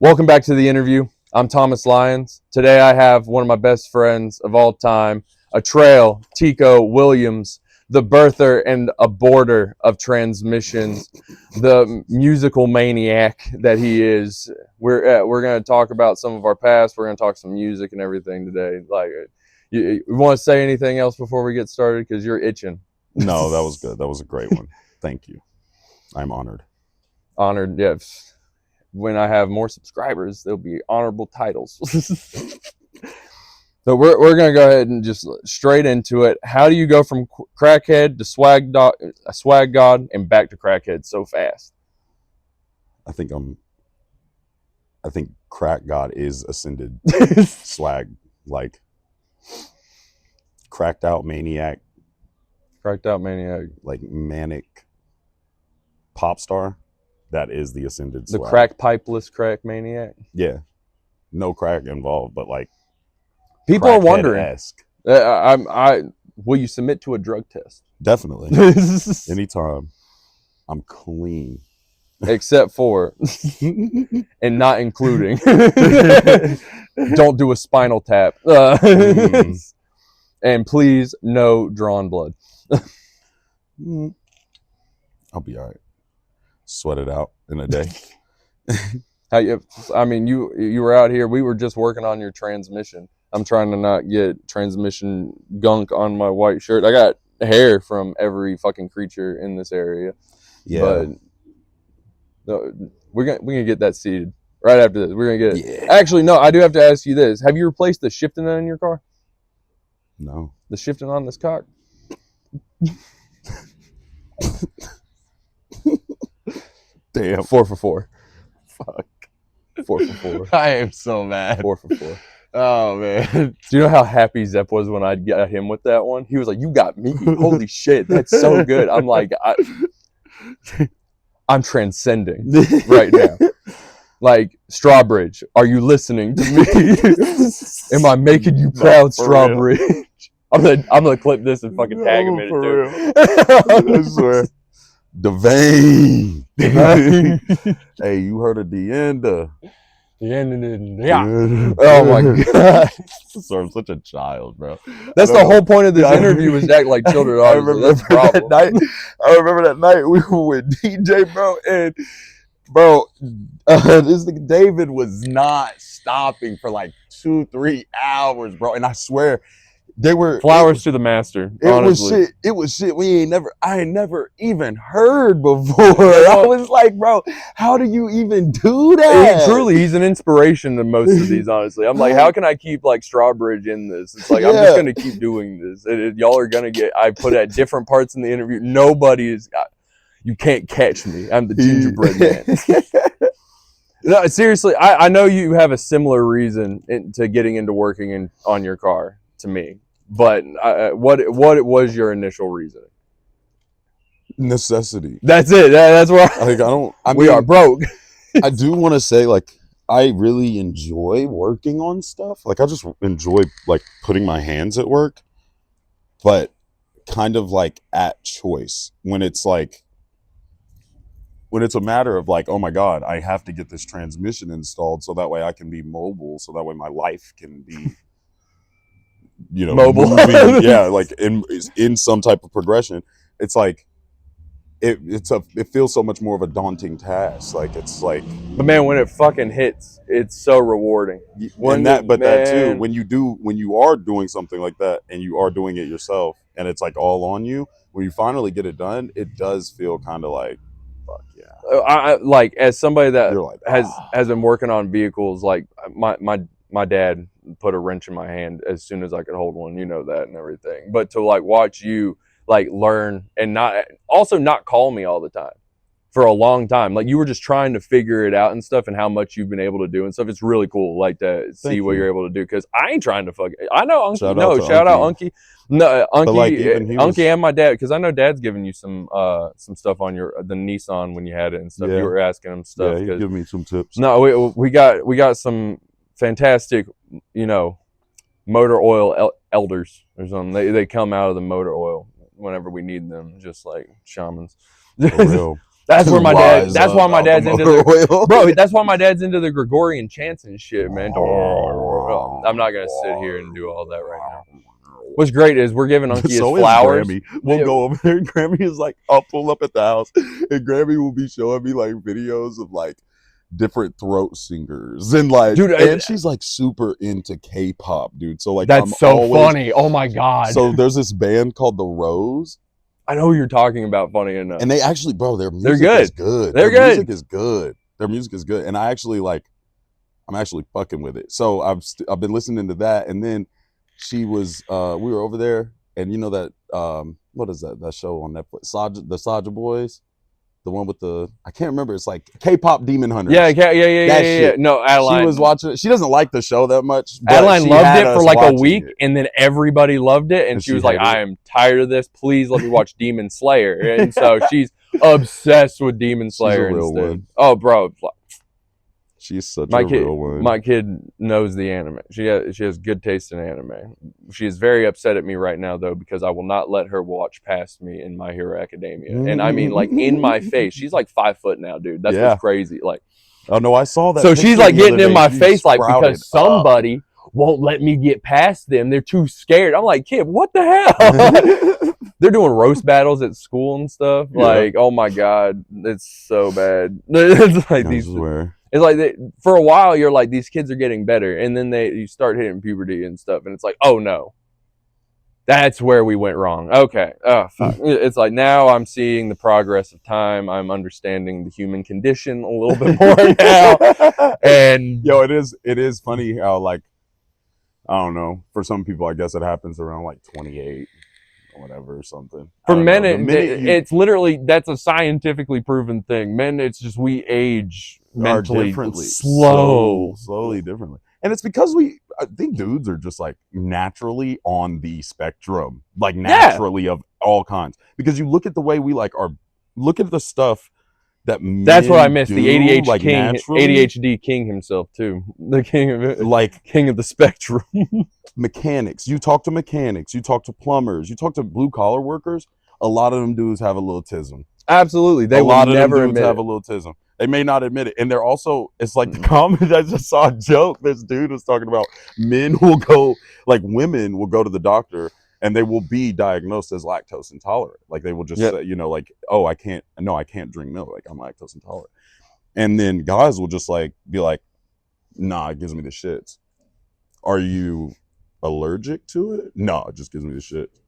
Welcome back to the interview. I'm Thomas Lyons. Today I have one of my best friends of all time, Atreyl, Tiko Williams, the birther and aborter of transmissions, the musical maniac that he is. We're going to talk about some of our past. We're going to talk some music and everything today. Like, you want to say anything else before we get started? Because you're itching. No, that was good. That was a great one. Thank you. I'm honored. Honored, yes. When I have more subscribers, there'll be honorable titles. So we're gonna go ahead and just straight into it. How do you go from crackhead to swag god and back to crackhead so fast? I think crack god is ascended. Swag, like cracked out maniac, like manic pop star. That is the ascended swag. The crack pipeless crack maniac. Yeah, no crack involved, but like people are wondering. I will you submit to a drug test? Definitely. Anytime. I'm clean. Except for and not including. Don't do a spinal tap. And please, no drawn blood. I'll be all right. Sweat it out in a day. You were out here. We were just working on your transmission. I'm trying to not get transmission gunk on my white shirt. I got hair from every fucking creature in this area. Yeah. But we're gonna get that seated right after this. We're gonna get it. Yeah. Actually, no. I do have to ask you this: have you replaced the shifting in your car? No. The shifting on this cock. Damn. 4 for 4. Fuck. 4 for 4. I am so mad. 4 for 4. Oh man. Do you know how happy Zepp was when I got him with that one? He was like, "You got me! Holy shit, that's so good!" I'm like, I'm transcending right now. Like, Strawbridge, are you listening to me? Am I making you proud, Strawbridge? I'm gonna clip this and fucking tag him in it too. I swear. Devin. Hey, you heard of the end? Yeah. Oh my god. So I'm such a child, bro. That's the whole point of this interview was to act like children. I remember that night we were with DJ, bro, and bro, this nigga David was not stopping for like 2-3 hours, bro. And I swear they were flowers to the master. Honestly. It was shit I ain't never even heard before. I was like, bro, how do you even do that? Truly, he's an inspiration to most of these, honestly. I'm like, how can I keep like Strawbridge in this? It's like, I'm just gonna keep doing this. Y'all are gonna get, I put at different parts in the interview. Nobody is, you can't catch me. I'm the gingerbread man. No, seriously, I know you have a similar reason to getting into working on your car to me. But what was your initial reasoning? Necessity. That's it. That's where we are broke. I do want to say, like, I really enjoy working on stuff. Like, I just enjoy like putting my hands at work, but kind of like at choice. When it's a matter of like, oh my God, I have to get this transmission installed so that way I can be mobile, so that way my life can be mobile. Yeah, like in some type of progression. It's like it feels so much more of a daunting task. Like, it's like, but man, when it fucking hits, it's so rewarding. That too, when you are doing something like that and you are doing it yourself and it's like all on you, when you finally get it done, it does feel kind of like, fuck yeah. I like, as somebody that like, has been working on vehicles, like my dad put a wrench in my hand as soon as I could hold one, that and everything. But to like watch you like learn and not call me all the time for a long time. Like, you were just trying to figure it out and stuff, and how much you've been able to do and stuff. It's really cool, like, to see what you're able to do, because I ain't trying to I know Unky. Shout out Unky. No, Unky, like, Unky and my dad, because I know Dad's giving you some stuff on the Nissan when you had it and stuff. You were asking him stuff. Yeah, he gave me some tips. No, we got some fantastic, motor oil elders or something. They come out of the motor oil whenever we need them, just like shamans. For real. That's where my dad. Rise That's up why my out dad's the into motor the oil. bro. That's why my dad's into the Gregorian chants and shit, man. I'm not gonna sit here and do all that right now. What's great is we're giving Unky his So flowers. is Grammy. We'll go over there. And Grammy is like, I'll pull up at the house, and Grammy will be showing me like videos of like different throat singers and like, Dude, and she's like super into K-pop, dude. So like, that's so funny. Oh my god. So there's this band called The Rose. I know who you're talking about. Funny enough, and they actually, bro, their music They're good. is good. They're Their good. music is good. Their music is good, and I'm actually fucking with it. So I've been listening to that, and then she was we were over there, and you know that what is that show on Netflix, the Saja Boys, the one with the, I can't remember, it's like K-pop Demon Hunters. Yeah. No, Adeline. She was watching it. She doesn't like the show that much. Adeline loved it for like a week, and then everybody loved it, and she was like, I am tired of this. Please let me watch Demon Slayer. And so she's obsessed with Demon Slayer. She's a real one. Oh, bro. She's such a real one. My kid knows the anime. She has good taste in anime. She is very upset at me right now, though, because I will not let her watch past me in My Hero Academia. And I mean, like, in my face. She's like 5 foot now, dude. That's what's crazy. Like, oh no, I saw that. So she's like getting in my face, like, because somebody won't let me get past them. They're too scared. I'm like, kid, what the hell? They're doing roast battles at school and stuff. Yeah. Like, oh my god, it's so bad. It's like these. Swear. It's like for a while you're like, these kids are getting better, and then you start hitting puberty and stuff, and it's like, oh no, that's where we went wrong. Okay, oh fuck. It's like now I'm seeing the progress of time. I'm understanding the human condition a little bit more now. And yo, it is funny how, like, I don't know, for some people I guess it happens around like 28 or whatever or something. For men, it's literally, that's a scientifically proven thing. Men, it's just we age mentally slowly differently, and it's because I think dudes are just like naturally on the spectrum, like naturally of all kinds, because you look at the way we like look at the stuff that that's what I miss, the ADHD like king, ADHD king himself too, the king of it, like king of the spectrum. Mechanics, you talk to mechanics, you talk to plumbers, you talk to blue collar workers, a lot of them dudes have a little tism. Absolutely, they will never admit have a little tism. They may not admit it, and they're also, it's like the comment. I just saw a joke. This dude was talking about women will go to the doctor and they will be diagnosed as lactose intolerant. Like they will just say, you know, like, oh, I can't drink milk. Like I'm lactose intolerant. And then guys will just like be like, nah, it gives me the shits. Are you allergic to it? No, it just gives me the shits.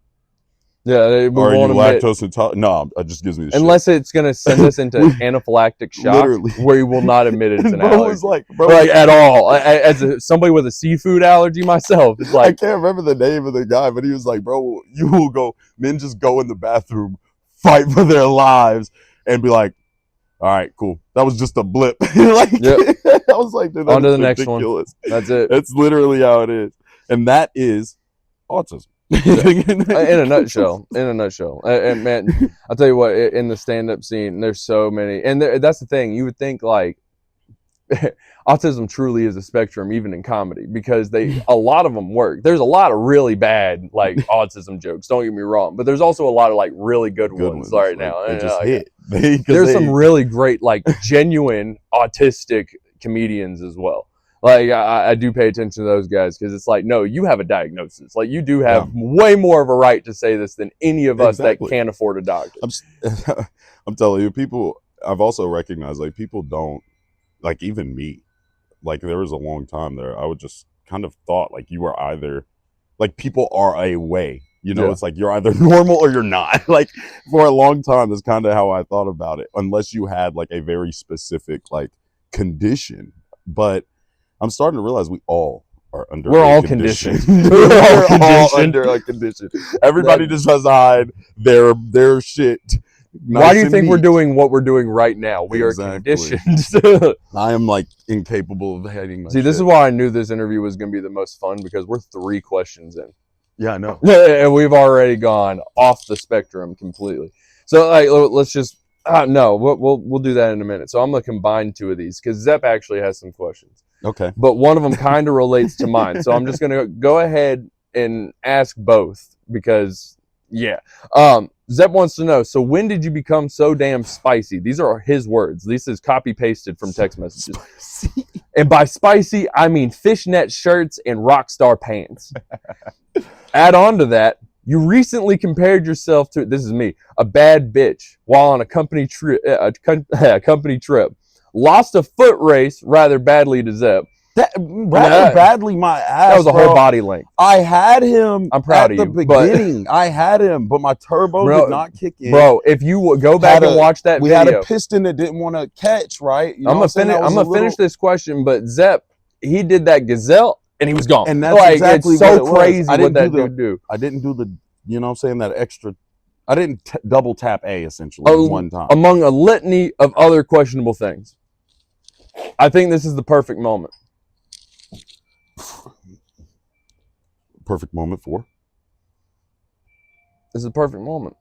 Yeah, are you lactose intolerant? No, it just gives me the shit. Unless it's gonna send us into anaphylactic shock, where you will not admit it's an allergy. Was like at all. As somebody with a seafood allergy myself, it's like, I can't remember the name of the guy, but he was like, bro, you will go. Men just go in the bathroom, fight for their lives, and be like, all right, cool. That was just a blip. Like, I was like, dude, on to the next one. That's it. That's literally how it is, and that is autism. In a nutshell. And man, I'll tell you what, in the stand-up scene, there's so many, and that's the thing. You would think like autism truly is a spectrum, even in comedy, because a lot of them work. There's a lot of really bad like autism jokes, don't get me wrong, but there's also a lot of like really good ones right now. They just hit. There's some really great like genuine autistic comedians as well. Like, I do pay attention to those guys, because it's like, no, you have a diagnosis. Like, you do have way more of a right to say this than any of us that can't afford a doctor. I'm telling you, people, I've also recognized, like, people don't, like, even me, like, there was a long time there, I would just kind of thought, like, you were either, like, people are a way. You know, it's like you're either normal or you're not. Like, for a long time, that's kind of how I thought about it, unless you had, like, a very specific, like, condition. But I'm starting to realize we all are under. We're all conditioned. We're all under a condition. Everybody just has to hide their shit. Why do you think we're doing what we're doing right now? We are conditioned. I am like incapable of hiding my shit. This is why I knew this interview was going to be the most fun, because we're 3 questions in. Yeah, I know. And we've already gone off the spectrum completely. So like, let's just. No, we'll do that in a minute. So I'm gonna combine 2 of these, because Zepp actually has some questions. Okay. But one of them kind of relates to mine, so I'm just gonna go ahead and ask both, because Zep wants to know, so when did you become so damn spicy? These are his words. This is copy pasted from text messages. And by spicy, I mean fishnet shirts and rock star pants. Add on to that, you recently compared yourself to, this is me, a bad bitch while on a company trip. Lost a foot race rather badly to Zep. Badly my ass. That was a bro. whole body length. I had him. I'm proud of at you, the beginning. I had him, but my turbo did not kick in. Bro, if you go back and watch that we video, had a piston that didn't want to catch. Right. You know I'm gonna finish this question, but Zep, he did that gazelle and he was gone. And that's like, exactly it's so what it crazy was. what that dude do. I didn't do the, you know what I'm saying, that extra. I didn't double tap A essentially one time. Among a litany of other questionable things. I think this is the perfect moment. Perfect moment for? This is the perfect moment.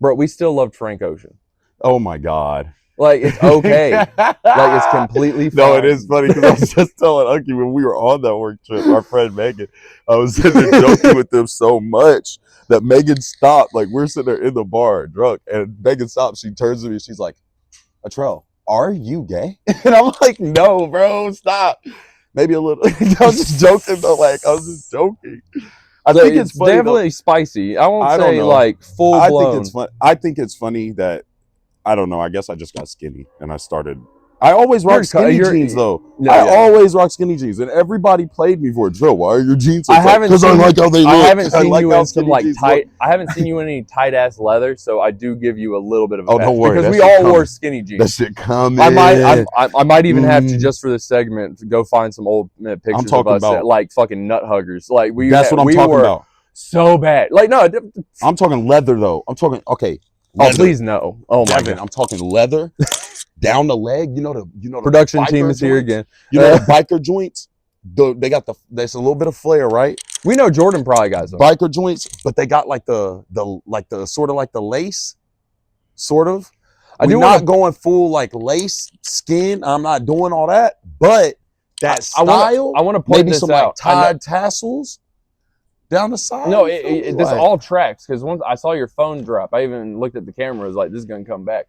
Bro, we still loved Frank Ocean. Oh my God. Like, it's okay. Like, it's completely fine. No, it is funny because I was just telling Unky when we were on that work trip, our friend Megan, I was sitting there joking with them so much that Megan stopped. Like, we're sitting there in the bar drunk, and Megan stops. She turns to me. She's like, Atreyl, are you gay? And I'm like, no, bro, stop. Maybe a little. I was just joking, though. Like, I was just joking. I think it's funny, definitely though. Spicy. I won't I say, like, full blown. I think it's fun. I think it's funny that, I don't know. I guess I just got skinny and I started. I always rock skinny jeans though. Always rock skinny jeans, and everybody played me for it. Joe, why are your jeans so tight? Because I like how they look. I haven't seen you in some like tight. I haven't seen you in any tight ass leather, so I do give you a little bit of a pass. Don't worry, because we all wore skinny jeans. That shit coming. I might even have to, just for this segment, to go find some old pictures of us that, like fucking nut huggers. Like that's what I'm talking about. So bad. Like no, I'm talking leather though. I'm talking leather. Oh please no. Oh my Devin, God. I'm talking leather. Down the leg, you know the production team is here again. You know the biker joints. They got there's a little bit of flair, right? We know Jordan probably got some biker joints, but they got like the sort of like the lace, sort of. I'm not going full like lace skin. I'm not doing all that, but that style. I want to point maybe this some out. like tied tassels down the side. No, this all tracks because once I saw your phone drop, I even looked at the camera. I was like, "This is gonna come back."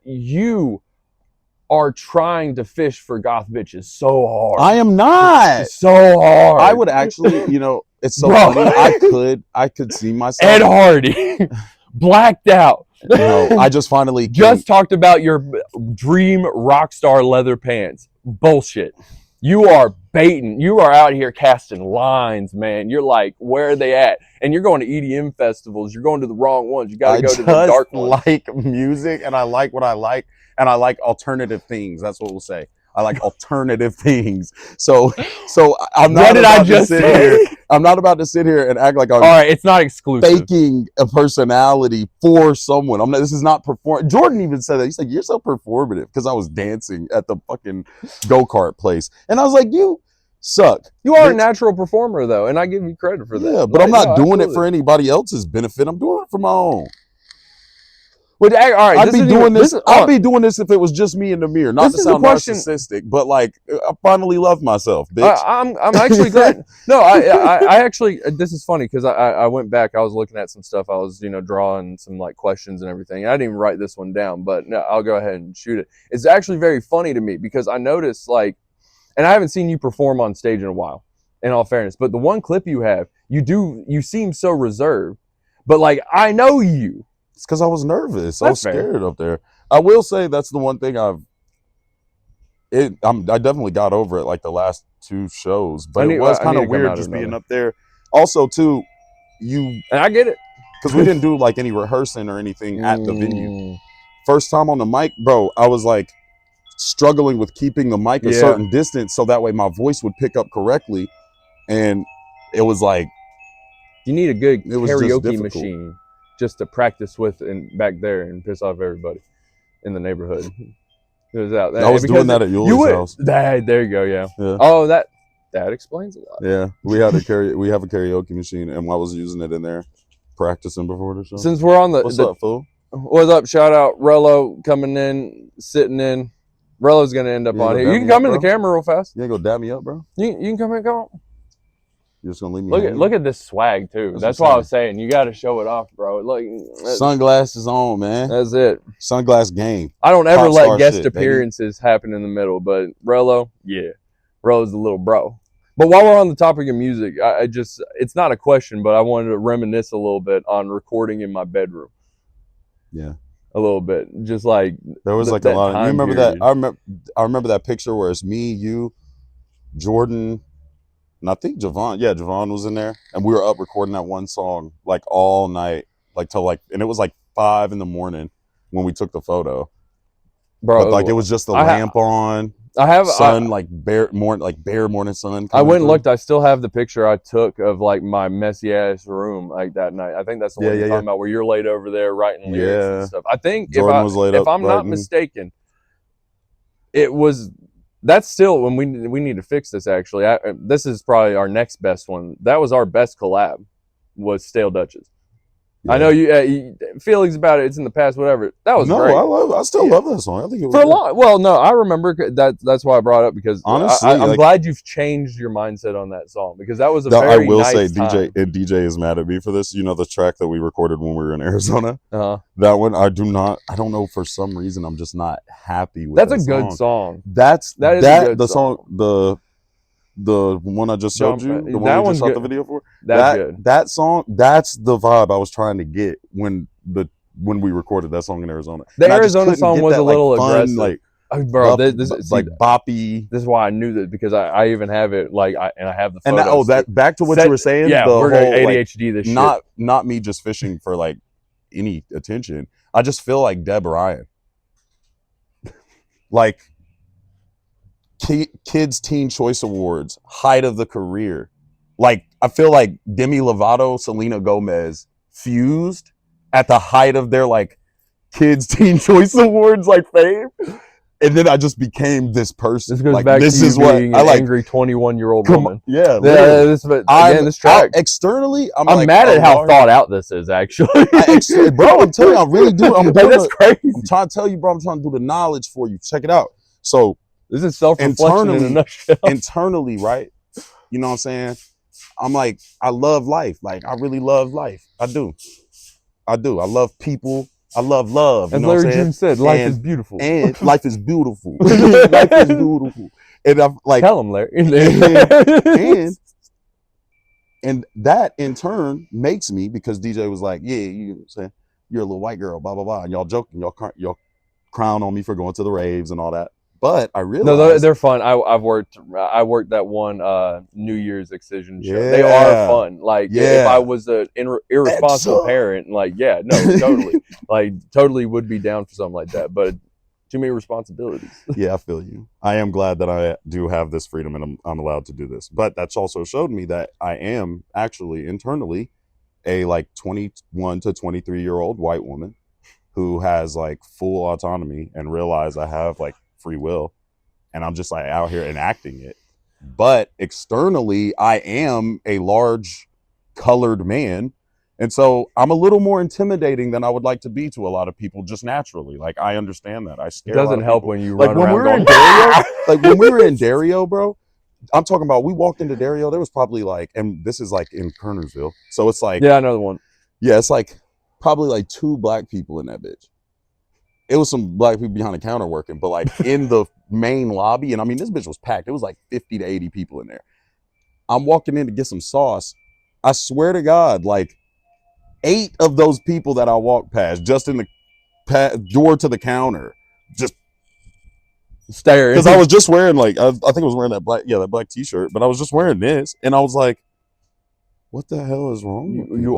You are trying to fish for goth bitches so hard. I am not so hard. I would actually, it's so funny. I could see myself. Ed Hardy, blacked out. I just finally just talked about your dream rock star leather pants. Bullshit. You are baiting. You are out here casting lines, man. You're like, where are they at? And you're going to EDM festivals. You're going to the wrong ones. You got to go to the dark ones. I like music, and I like what I like, and I like alternative things. That's what we'll say. I like alternative things. So I'm not about to sit here. I'm not about to sit here and act like I'm all right. It's not exclusive. Faking a personality for someone. I'm not. This is not perform. Jordan even said that. He's like, "You're so performative," because I was dancing at the fucking go-kart place, and I was like, "You suck." You are a natural performer, though, and I give you credit for that. Yeah, but I'm not doing it for anybody else's benefit. I'm doing it for my own. All right, I'd be doing this. I'd be doing this if it was just me in the mirror. Not to sound narcissistic, but like I finally love myself, bitch. I'm actually glad. No, I actually. This is funny because I went back. I was looking at some stuff. I was drawing some like questions and everything. I didn't even write this one down, but no, I'll go ahead and shoot it. It's actually very funny to me because I noticed like, and I haven't seen you perform on stage in a while. In all fairness, but the one clip you have, you seem so reserved, but like I know you. It's because I was nervous. I was scared up there. I will say that's the one thing I definitely got over it like the last 2 shows, but it was kind of weird just being up there. Also, too, and I get it because we didn't do like any rehearsing or anything at the venue. First time on the mic, bro, I was like struggling with keeping the mic a certain distance so that way my voice would pick up correctly, and it was like you need a good karaoke machine. Just to practice with and back there and piss off everybody in the neighborhood. It was out there. I was doing that at yours house. There you go, yeah. Oh, that explains a lot. Yeah, we have a karaoke machine, and I was using it in there, practicing before the show. Since we're on what's up, fool? What's up? Shout out Rello coming in, sitting in. Rello's gonna end up on here. You can come in the camera real fast. You ain't gonna dab me up, bro? You can come in, come on. You're just gonna leave me. Look at this swag too. That's why I was saying you got to show it off, bro. Like sunglasses on, man. That's it. Sunglass game. I don't ever let guest appearances happen in the middle, but Rello, yeah, Rello's the little bro. But while we're on the topic of music, I just, it's not a question, but I wanted to reminisce a little bit on recording in my bedroom. Yeah. A little bit. Just like there was like a lot of, you remember period. That? I remember that picture where it's me, you, Jordan, and I think Javon. Yeah, Javon was in there. And we were up recording that one song like all night, like till like, and it was like 5 a.m. when we took the photo. Bro, but like it was just the lamp on. I have sun, like bare morning sun. I went and looked. I still have the picture I took of like my messy ass room like that night. I think that's the one you're talking about, where you're laid over there writing lyrics and stuff. I think if I'm not mistaken, it was. That's still when we need to fix this. Actually, this is probably our next best one. That was our best collab, was Stale Dutchess. Yeah. I know you feelings about it. It's in the past, whatever. That was great. I still love that song. I think it was for a long. Well, no, I remember that. That's why I brought it up, because honestly, I'm glad you've changed your mindset on that song, because that was a very I will nice say, time. DJ is mad at me for this. You know the track that we recorded when we were in Arizona. That one, I don't know, for some reason I'm just not happy with. That's a good song. That is a good song. The one I just showed you, the one we just shot the video for. That's good. That song, that's the vibe I was trying to get when we recorded that song in Arizona. The Arizona song was a little aggressive. Like, bro, this is like boppy. This is why I knew that, because I even have it, like, and I have the photos. And back to what you were saying. Yeah, we're going to ADHD this shit. Not me just fishing for like any attention. I just feel like Deb Ryan. Like, Kids Teen Choice Awards, height of the career. Like, I feel like Demi Lovato, Selena Gomez fused at the height of their like Kids Teen Choice Awards like fame, and then I just became this person. This goes like, back this to is you what being I an like. Angry 21-year-old woman. Yeah, this track. Externally, I'm like, mad at how thought out this is. Actually, bro, I'm telling you, I really do. That's crazy. I'm trying to tell you, bro. I'm trying to do the knowledge for you. Check it out. So. This is self-reflection in a nutshell. Internally, right? You know what I'm saying? I'm like, I love life. Like, I really love life. I do. I love people. I love love. As Larry June said, life is beautiful. And life is beautiful. Life is beautiful. And I'm like, tell him, Larry. and that in turn makes me, because DJ was like, yeah, you say you're a little white girl, blah blah blah, and y'all joking, y'all crown on me for going to the raves and all that. But I realized, no, they're fun. I worked that one New Year's Excision show. They are fun. Like, if I was an irresponsible parent, like, totally would be down for something like that. But too many responsibilities. Yeah, I feel you. I am glad that I do have this freedom and I'm allowed to do this. But that's also showed me that I am actually internally a like 21 to 23-year-old white woman who has like full autonomy and realize I have like free will, and I'm just like out here enacting it. But externally, I am a large colored man, and so I'm a little more intimidating than I would like to be to a lot of people, just naturally. Like, I understand that. I scare. It doesn't help when you run around going, like when we were in Dario, bro. I'm talking about, we walked into Dario, there was probably like, and this is like in Kernersville, so it's like, yeah, another one. Yeah, it's like probably like 2 black people in that bitch. It was some black people behind the counter working, but like in the main lobby, and I mean, this bitch was packed. It was like 50 to 80 people in there. I'm walking in to get some sauce. I swear to God, like 8 of those people that I walked past, just in the door to the counter, just staring. Because I was just wearing like, I think I was wearing that black t-shirt, but I was just wearing this, and I was like, what the hell is wrong? You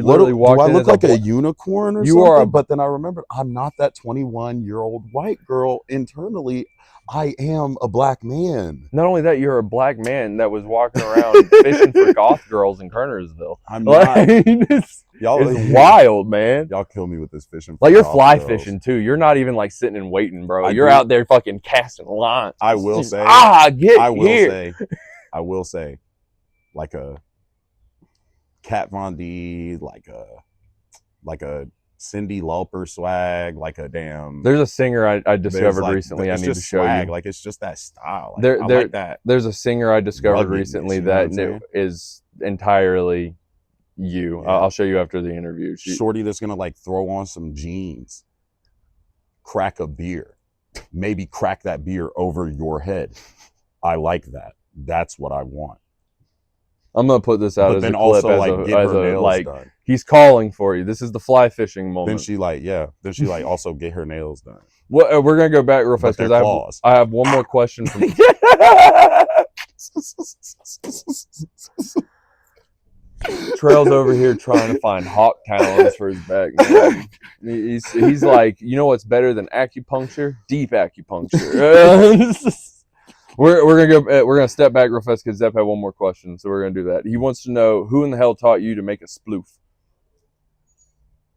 literally walked in. Do I look like a unicorn or something? But then I remembered, I'm not that 21-year-old white girl. Internally, I am a black man. Not only that, you're a black man that was walking around fishing for goth girls in Kernersville. I'm not. It's wild, man. Y'all kill me with this fishing. Like, you're fly fishing too. You're not even like sitting and waiting, bro. You're out there fucking casting lines. I will say. I will say. Like a Kat Von D, like a Cyndi Lauper swag, like a damn. There's a singer I discovered like, recently. I need to show swag. you. Like it's just that style. Like, There, I like that. There's a singer I discovered recently that is entirely you. Yeah. I'll show you after the interview. Shorty that's gonna like throw on some jeans, crack a beer, maybe crack that beer over your head. I like that. That's what I want. I'm gonna put this out but as then a clip also as like a, get as her a nails like done. He's calling for you. This is the fly fishing moment. Then she like also get her nails done. Well, we're gonna go back real fast because I have one more question from. Trail's over here trying to find hawk talons for his back. Man. He's like, you know what's better than acupuncture? Deep acupuncture. We're gonna step back real fast because Zepp had one more question, so we're gonna do that. He wants to know who in the hell taught you to make a sploof.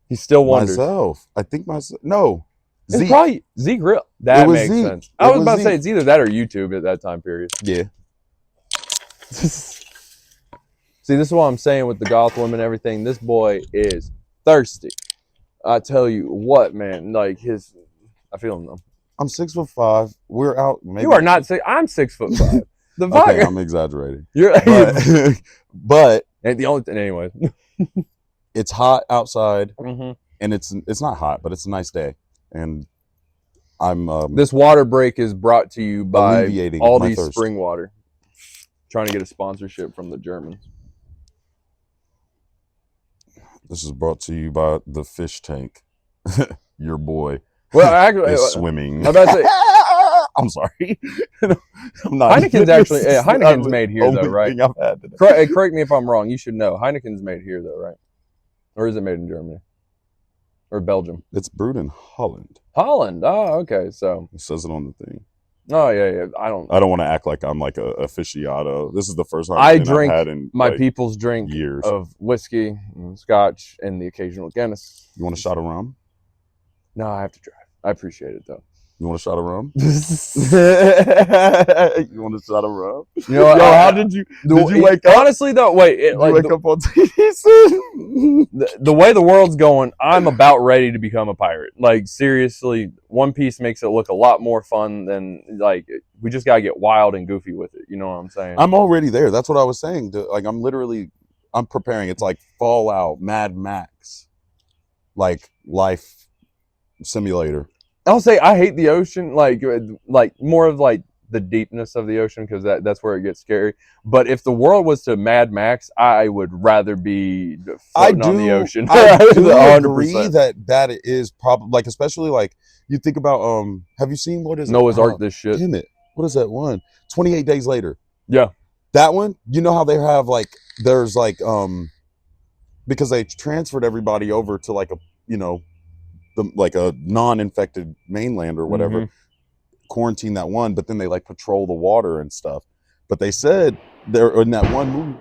He still wonders. Myself, I think myself. No, it's probably Zeke Real. That makes sense. I was about to say it's either that or YouTube at that time period. Yeah. See, this is what I'm saying with the goth women and everything. This boy is thirsty. I tell you what, man. Like I feel him though. I'm 6'5". We're out. Maybe. You are not 6. I'm 6'5". The okay, I'm exaggerating. But and the only thing, anyway. It's hot outside, and it's not hot, but it's a nice day, and I'm. This water break is brought to you by all these thirst. spring water. Trying to get a sponsorship from the Germans. This is brought to you by the fish tank. Your boy. Well, actually, is swimming. I'm about to say, I'm sorry. I'm not. Heineken's actually Heineken's made here though, right? I've had Correct me if I'm wrong. You should know. Heineken's made here though, right? Or is it made in Germany or Belgium? It's brewed in Holland. Holland. Oh, okay. So it says it on the thing. Oh yeah. I don't want to act like I'm like a aficionado. This is the first time I drink I've had in my people's drink years of whiskey, and scotch, and the occasional Guinness. You want a shot of rum? No, I have to drive. I appreciate it though. You want a shot of rum? You want a shot of rum? You know, how did you wake up? Honestly though, wait. Did you wake up on TV? The way the world's going, I'm about ready to become a pirate. Like seriously, One Piece makes it look a lot more fun than like we just gotta get wild and goofy with it. You know what I'm saying? I'm already there. That's what I was saying. Like I'm preparing. It's like Fallout, Mad Max, like life simulator. I'll say I hate the ocean, like more of like the deepness of the ocean because that's where it gets scary. But if the world was to Mad Max, I would rather be floating on the ocean. I do agree that it is probably like, especially like you think about have you seen what is Noah's Ark? This shit. Damn it! What is that one? 28 Days Later. Yeah, that one. You know how they have like there's like because they transferred everybody over to like a like a non-infected mainland or whatever, quarantine that one, but then they like patrol the water and stuff. But they said there in that one movie,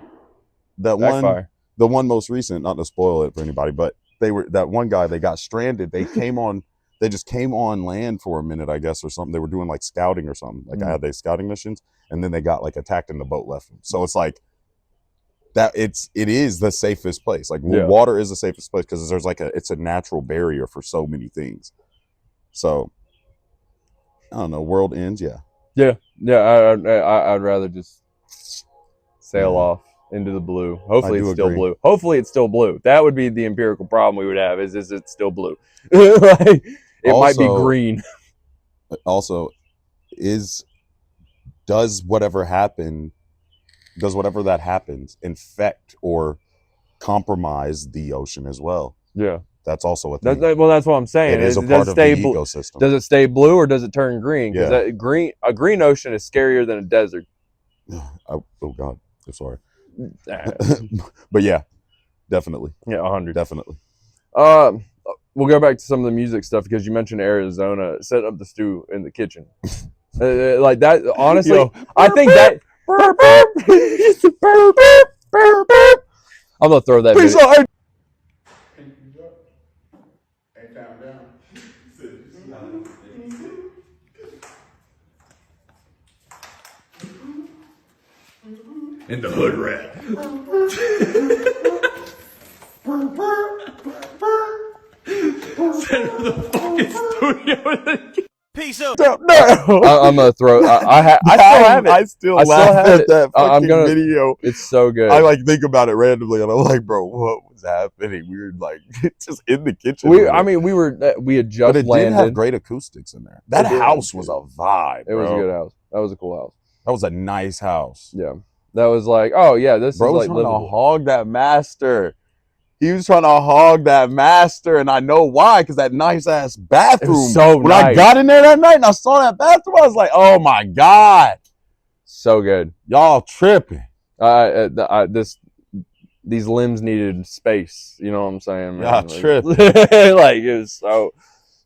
the one most recent, not to spoil it for anybody, but that one guy, they got stranded. They just came on land for a minute, I guess, or something. They were doing like scouting or something. Like I had these scouting missions, and then they got like attacked and the boat left them. So it's like that it is the safest place. Like water is the safest place because there's like it's a natural barrier for so many things. So I don't know. World ends. Yeah. I'd rather just sail off into the blue. Hopefully it's still blue. Hopefully it's still blue. That would be the empirical problem we would have. Is it still blue? Like, it might be green. Also, does whatever that happens infect or compromise the ocean as well? Yeah, that's also a thing. Well, that's what I'm saying. It is a part of the ecosystem. Does it stay blue or does it turn green? Because a green ocean is scarier than a desert. Oh God, I'm sorry. But yeah, definitely. Yeah, 100. Definitely. We'll go back to some of the music stuff because you mentioned Arizona. Set up the stew in the kitchen. Like that, honestly, yo, I think that. I'm gonna throw that. Ain't down. In the hood rat. center of the fucking studio. Peace out. No. I'm gonna throw. I still have it. I still I still laugh have at it. that I'm fucking gonna- video. It's so good. I like think about it randomly, and I'm like, bro, what was happening? We were like just in the kitchen. we with it. we had just but it landed. did have great acoustics in there. That It did. house was a vibe. It was a bro. good house. That was a cool house. That was a nice house. Yeah, that was like, oh yeah, this Bro is was like trying to livable. hog that master. He was trying to hog that master, and I know why, because that nice ass bathroom. It was so when I nice. got in there that night and I saw that bathroom, I was like, oh my God, So good. y'all tripping. These limbs needed space. You know what I'm saying? Yeah, man? tripping. Like it was so.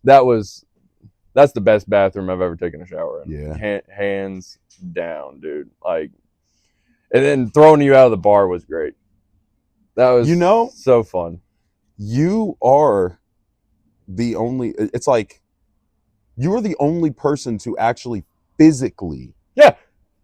That's the best bathroom I've ever taken a shower in. Yeah. Hands down, dude. Like, and then throwing you out of the bar was great. That was, You know- so fun. You are the only, it's like, you are the only person to actually physically Yeah.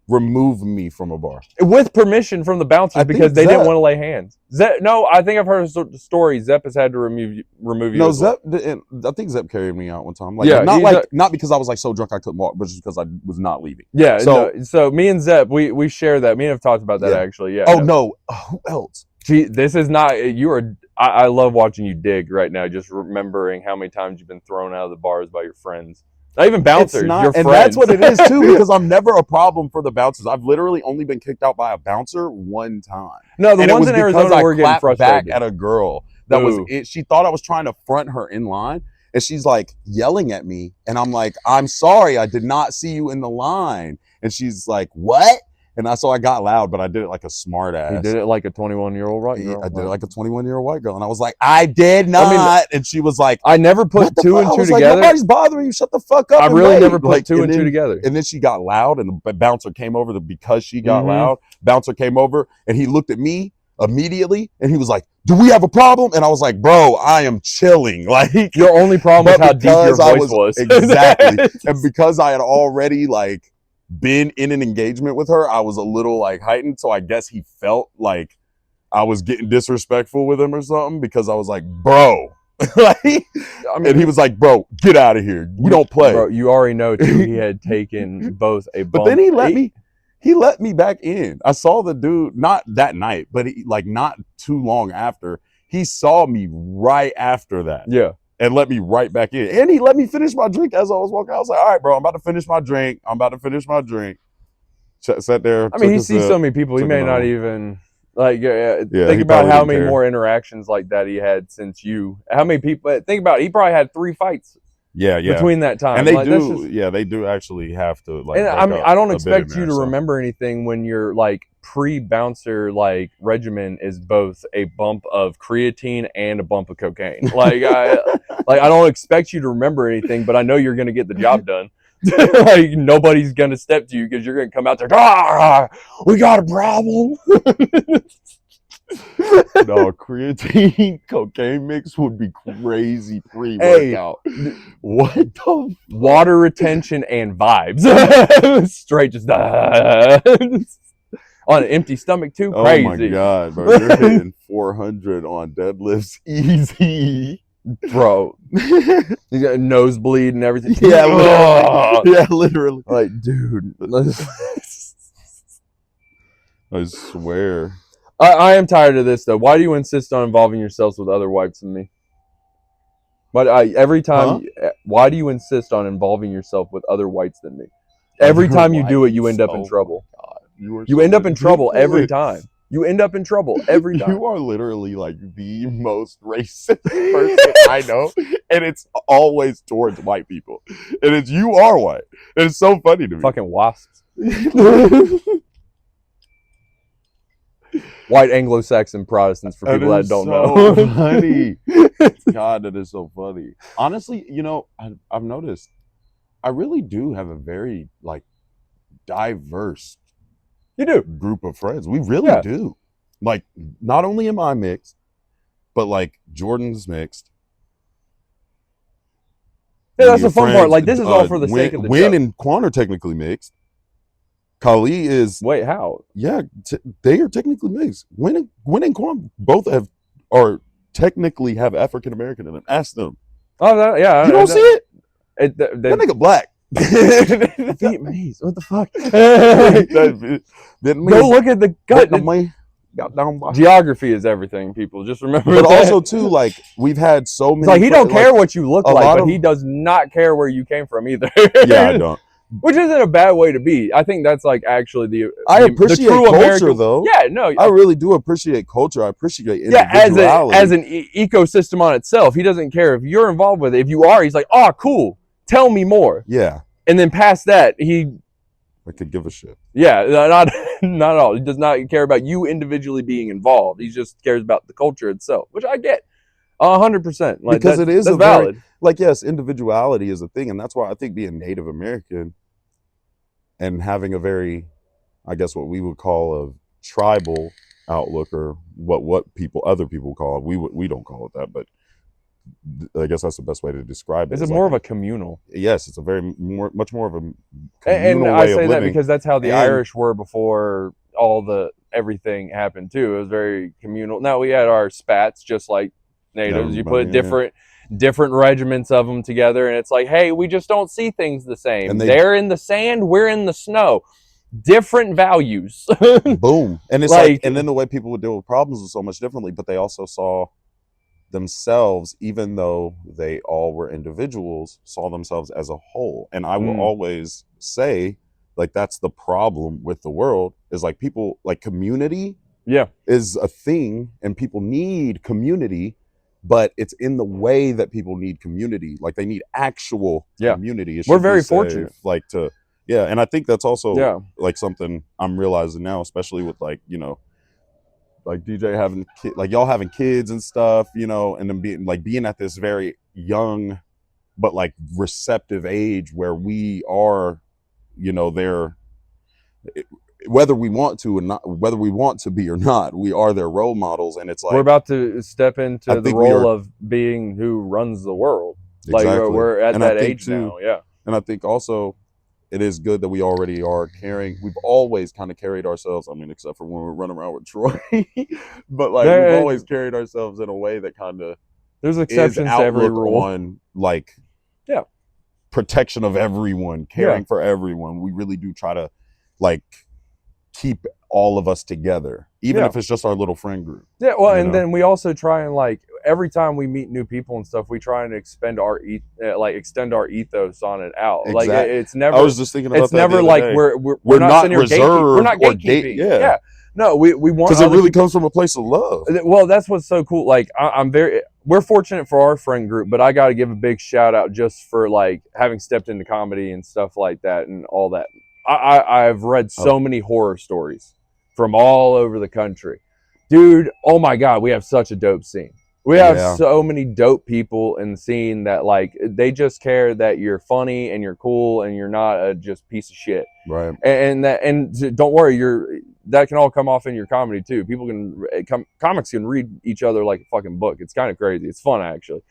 remove me from a bar. With permission from the bouncers I think because they didn't Zepp- want to lay hands. No, I think I've heard a story. Zepp has had to remove you. No, as well. Zepp didn't, I think Zepp carried me out one time. Like, Yeah, not because I was like so drunk I couldn't walk, but just because I was not leaving. Yeah. So- So me and Zepp, we share that. Me and have talked about that Yeah. actually. Yeah. Oh no, who else? Gee, this is not. You are. I love watching you dig right now. Just remembering how many times you've been thrown out of the bars by your friends. Not even bouncers. It's not, your and friends. that's what it is too. Because I'm never a problem for the bouncers. I've literally only been kicked out by a bouncer one time. No, the And it ones was in because Arizona I were getting clapped frustrated. back at a girl that Ooh. was it. She thought I was trying to front her in line, and she's like yelling at me, and I'm like, "I'm sorry, I did not see you in the line." And she's like, "What?" And I got loud, but I did it like a smart ass. He did it like a 21-year-old right girl. I did it like a 21-year-old white girl, and I was like, "I did not." And she was like, I never put "What the two fuck?" and I two was like, together. "Nobody's bothering you. Shut the fuck up." I and really wait." never put Like, two and two then- together. And then she got loud, and the bouncer came over because she got Mhm. loud. Bouncer came over, and he looked at me immediately, and he was like, "Do we have a problem?" And I was like, "Bro, I am chilling." Like, Your only problem But was how deep your because I voice was. exactly, and because I had already like been in an engagement with her, I was a little like heightened. So I guess he felt like I was getting disrespectful with him or something because I was like, "Bro," like, I mean, and he was like, "Bro, get out of here. We don't play." Bro, you already know too. He had taken both a bump. But then he let me back in. I saw the dude not that night, but like not too long after. He saw me right after that Yeah. and let me right back in. And he let me finish my drink as I was walking out. I was like, "All right, bro, I'm about to finish my drink. Sat there. I mean, he took a sees sip. so many people. He took may another not one. even like. Yeah, Think he about probably how didn't many care. more interactions like that he had since you. How many people? Think about it. He probably had 3 fights Yeah. between that time. And they Like, that's do, just- they do actually have to like. and break I mean, up I don't a bit in expect you there, to so. remember anything when your like pre-bouncer like regimen is both a bump of creatine and a bump of cocaine. Like I don't expect you to remember anything, but I know you're gonna get the job done. Like nobody's gonna step to you because you're gonna come out there. We got a problem. No, creatine cocaine mix would be crazy pre-workout. What the Water retention and vibes. Straight just on an empty stomach too. Crazy. Oh my god, bro. You're hitting 400 on deadlifts easy. Bro. You got a nosebleed and everything. Yeah, Ugh. literally. Yeah, literally. Like, dude. I swear. I am tired of this though. Why do you insist on involving yourselves with other whites than me? But every time, why do you insist on involving yourself with other whites than me? Every time you do it, you end up in trouble. You end up in trouble every time. You end up in trouble every time. You are literally like the most racist person I know, and it's always towards white people. And it's you are white. And it's so funny to me. Fucking wasps. White Anglo-Saxon Protestants for people that don't know. Funny. God, that is so funny. Honestly, I've noticed I really do have a very like diverse You do. group of friends. We really do. Like, not only am I mixed, but like Jordan's mixed. Yeah, that's Your the fun part. friends, Like, this is all for the sake of the Win joke. and Quan are technically mixed. Kali is, Wait, how? yeah, they are technically mixed. Win and Quan both technically have African American in them. Ask them. Oh, yeah. You don't see it? That nigga black. Vietnamese. What the fuck? Vietnamese. Go look at the gut. Vietnamese. Got down by. Geography is everything, people. Just remember But that. also too, like we've had so many. It's like he don't care what you look a like, lot but of- he does not care where you came from either. Yeah, I don't. Which isn't a bad way to be. I think that's like actually I the appreciate true culture American, though. Yeah, no, I really do appreciate culture. I appreciate individuality. Yeah, as an ecosystem on itself, he doesn't care if you're involved with it. If you are, he's like, oh, cool. Tell me more. Yeah. And then past that, I could give a shit. Yeah, not at all. He does not care about you individually being involved. He just cares about the culture itself, which I get 100%. Like, because it is that's valid. Very, like, yes, individuality is a thing, and that's why I think being Native American and having a very, I guess, what we would call a tribal outlook, or what other people call it. We don't call it that, but I guess that's the best way to describe it. It's more of a communal. Yes, it's a much more of a communal and way I of say that living. because that's how the Irish were before all the everything happened too. It was very communal. Now we had our spats just like natives. You put different regiments of them together, and it's like, hey, we just don't see things the same. And they're in the sand, we're in the snow. Different values. Boom. And it's like, and then the way people would deal with problems was so much differently, but they also saw themselves, even though they all were individuals, saw themselves as a whole. And I will always say, like, that's the problem with the world, is like people, like, community is a thing, and people need community, but it's in the way that people need community. Like, they need actual community. We're very fortunate. Like, to and I think that's also like something I'm realizing now, especially with, like, you know, like DJ having like y'all having kids and stuff, you know, and then being at this very young but like receptive age where we are, you know, there, whether we want to or not, whether we want to be or not, we are their role models. And it's like we're about to step into the role of being who runs the world. Exactly. Like we're at that age now. Yeah. And I think also it is good that we already are carrying. We've always kind of carried ourselves. I mean, except for when we run around with Troy, but like we've always carried ourselves in a way that kind of there's exceptions to every rule. On like protection of everyone, caring for everyone. We really do try to like keep all of us together, even if it's just our little friend group. Yeah, well, and then we also try and like every time we meet new people and stuff, we try and extend our ethos on it out. Exactly. Like it's never. I was just thinking about it's that never like we're not reserved. We're not gatekeeping. Yeah. No, we want because it really comes from a place of love. Well, that's what's so cool. Like we're fortunate for our friend group, but I got to give a big shout out just for like having stepped into comedy and stuff like that and all that. I've read so many horror stories from all over the country. Dude, oh my God, we have such a dope scene. We have so many dope people in the scene that like they just care that you're funny and you're cool and you're not a just piece of shit. Right. And don't worry, that can all come off in your comedy too. People comics can read each other like a fucking book. It's kind of crazy. It's fun actually.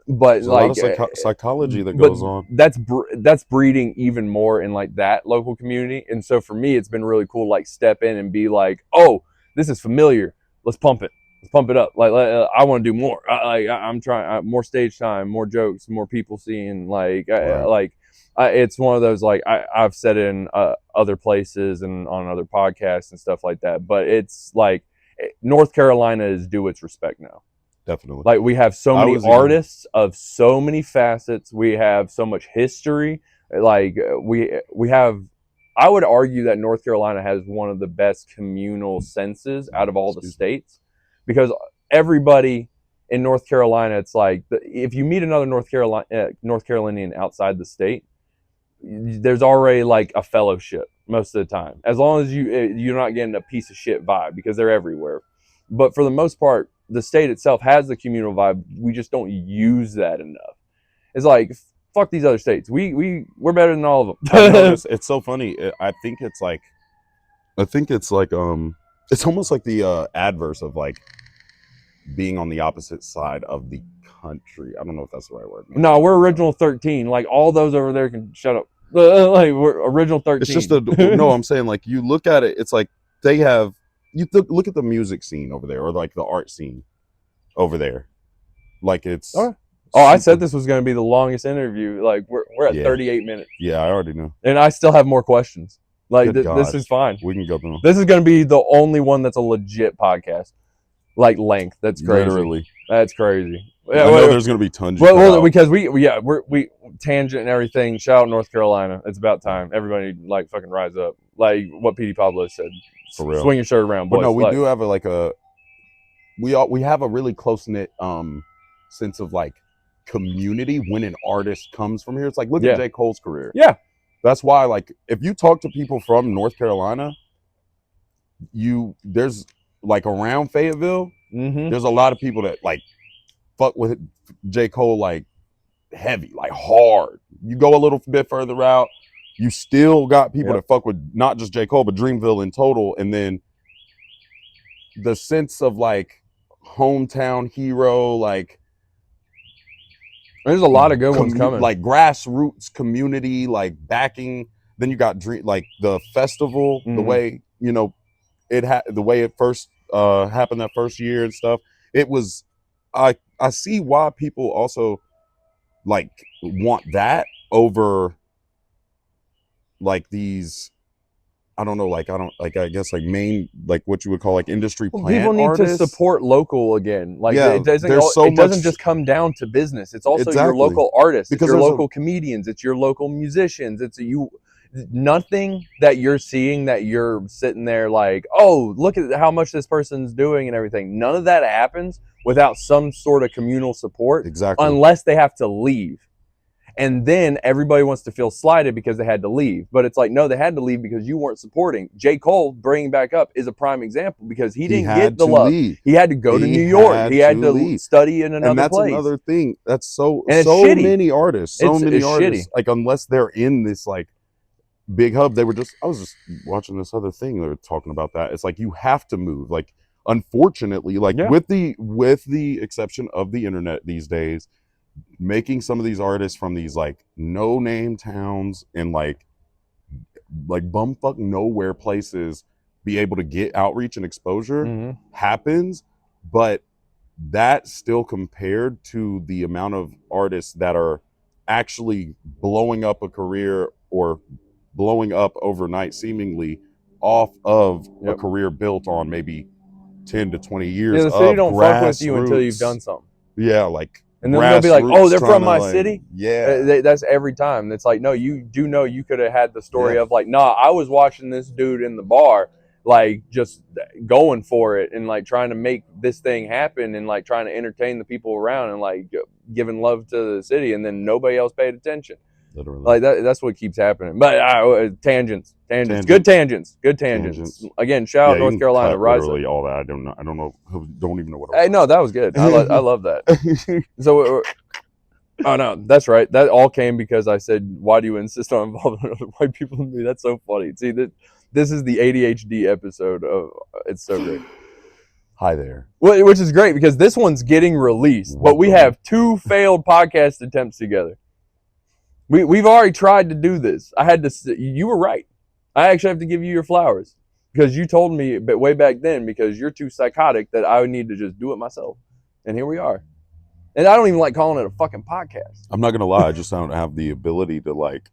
But there's like a lot of psychology that goes on. That's breeding even more in like that local community. And so for me, it's been really cool to like step in and be like, oh, this is familiar. Let's pump it. Let's pump it up. Like I want to do more. I'm trying more stage time, more jokes, more people seeing. It's one of those like I've said it in other places and on other podcasts and stuff like that. But it's like North Carolina is due its respect now. Definitely. Like we have so many artists of so many facets. We have so much history. Like we have. I would argue that North Carolina has one of the best communal senses out of all the states, because everybody in North Carolina, it's like if you meet another North Carolinian outside the state, there's already like a fellowship most of the time, as long as you're not getting a piece of shit vibe, because they're everywhere. But for the most part, the state itself has the communal vibe. We just don't use that enough. It's like, fuck these other states. We're better than all of them. It's so funny. I think it's like it's almost like the adverse of like being on the opposite side of the country. I don't know if that's the right word. No, we're original 13. Like all those over there can shut up. Like we're original 13. It's just no. I'm saying like you look at it. It's like they have. Look at the music scene over there, or like the art scene over there. Like it's Oh, I said this was going to be the longest interview. Like we're at 38 minutes. Yeah, I already know. And I still have more questions. Like this is fine. We can go through them. This is going to be the only one that's a legit podcast. Like length. That's crazy. Literally. That's crazy. Yeah, I know there's going to be tons. Well, because we tangent and everything. Shout out North Carolina. It's about time. Everybody like fucking rise up. Like what P.D. Pablo said. For real. Swing your shirt around, boys. But no, we do have we have a really close knit sense of like community when an artist comes from here. It's like look at J. Cole's career. Yeah. That's why like if you talk to people from North Carolina, there's like around Fayetteville, there's a lot of people that like fuck with J. Cole like heavy, like hard. You go a little bit further out, you still got people that fuck with not just J. Cole, but Dreamville in total. And then the sense of like hometown hero, like there's a lot of good ones coming. Like grassroots community, like backing. Then you got like the festival, the way, you know, the way it first happened that first year and stuff. It was, I see why people also like want that over like these, I don't know, like I guess like main, like what you would call like industry plant people need artists. to support local again. Like it doesn't just come down to business. It's also your local artists, because it's your local comedians, it's your local musicians, it's nothing that you're seeing that you're sitting there like, oh, look at how much this person's doing and everything. None of that happens without some sort of communal support. Exactly. Unless they have to leave. And then everybody wants to feel slighted because they had to leave. But it's like, no, they had to leave because you weren't supporting. J. Cole, bringing back up, is a prime example because he didn't get the love. He had to go to New York. He had to study in another place. And that's another thing. That's so many artists. Shitty. Like, unless they're in this, like, big hub, I was just watching this other thing. They were talking about that. It's like, you have to move. Like, unfortunately, like, with the exception of the internet these days, making some of these artists from these like no name towns and like bumfuck nowhere places be able to get outreach and exposure happens, but that still compared to the amount of artists that are actually blowing up a career or blowing up overnight seemingly off of a career built on maybe 10 to 20 years. The city don't fuck with you until you've done something. Yeah, like. And then they'll be like, oh, they're from my city? Yeah. That's every time. It's like, no, you do know you could have had the story of like, nah, I was watching this dude in the bar, like just going for it and like trying to make this thing happen and like trying to entertain the people around and like giving love to the city, and then nobody else paid attention. Literally. Like that's what keeps happening. But tangents. Good tangents. Again, shout out North Carolina. Rise up. Literally all that. I don't even know what. Hey, no, that was good. I love that. So, oh no, that's right. That all came because I said, "Why do you insist on involving other white people in me?" That's so funny. See, this is the ADHD episode of. It's so great. Hi there. Well, which is great because this one's getting released, but we have 2 failed podcast attempts together. We've already tried to do this. You were right. I actually have to give you your flowers because you told me way back then because you're too psychotic that I would need to just do it myself. And here we are. And I don't even like calling it a fucking podcast. I'm not going to lie. I just don't have the ability to like,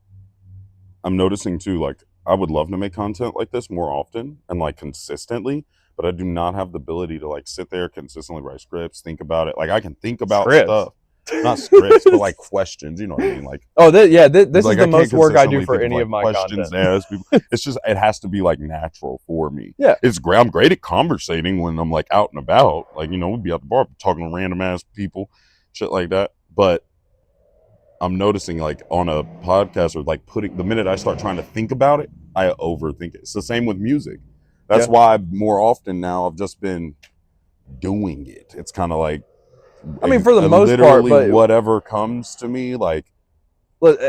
I'm noticing too, like I would love to make content like this more often and like consistently, but I do not have the ability to like sit there consistently write scripts, think about it. Like I can think about stuff. Not scripts, but like questions. You know what I mean? Like, this like, is the most work I do for any of my questions. content. It's just it has to be like natural for me. Yeah, I'm great at conversating when I'm like out and about. Like we'd be out the bar talking to random ass people, shit like that. But I'm noticing like on a podcast or like the minute I start trying to think about it, I overthink it. It's the same with music. That's why more often now I've just been doing it. It's kind of like. I mean, for the most part, but whatever comes to me, like,